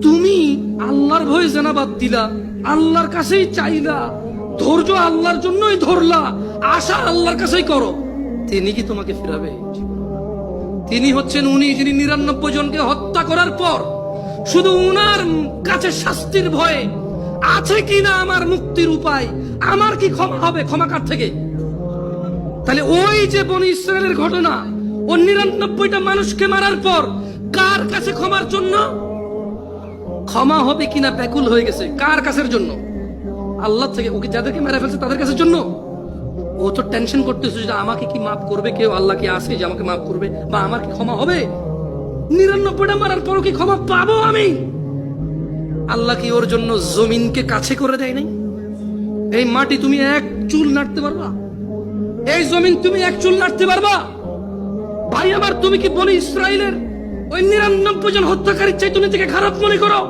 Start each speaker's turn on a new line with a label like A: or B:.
A: তুমি আল্লাহর ভয়ে জেনা বাদ দিলা, আল্লাহর কাছেই চাইলা, ধৈর্য আল্লাহর জন্যই ধরলা, আশা আল্লাহর কাছেই করো, তিনি কি তোমাকে ফিরাবে? তিনি হচ্ছেন উনি যিনি ৯৯ জনকে হত্যা করার পর শুধু উনার কাছে শাস্তির ভয়ে আছে কিনা আমার মুক্তির উপায়, আমার কি ক্ষমা হবে, ক্ষমা কার থেকে? তাহলে ওই যে বনি ইসরায়েলের ঘটনা, ও ৯৯টা মানুষকে মারার পর কার কাছে ক্ষমার জন্য? ক্ষমা হবে কিনা ব্যাকুল হয়ে গেছে। কার কাছের জন্য? আল্লাহ থেকে। ওকে যাদেরকে মেরে ফেলছে তাদের কাছের জন্য। ও তো টেনশন করতেছে যে আমাকে কি মাফ করবে কেউ, আল্লাহ কি আছে যে আমাকে মাফ করবে, বা আমার কি ক্ষমা হবে? ৯৯টা মারার পরও কি ক্ষমা পাবো আমি? আল্লাহ কি ওর জন্য জমিনকে কাছে করে দেয় নাই? এই মাটি তুমি এক চুল নাড়তে পারবা? এই জমিন তুমি এক চুল নাড়তে পারবা? ভাই আমার, তুমি কি বনি ইসরায়েলের ওই ৯৯ জন হত্যাকারীর চাইতে নিজেকে খারাপ মনে করো?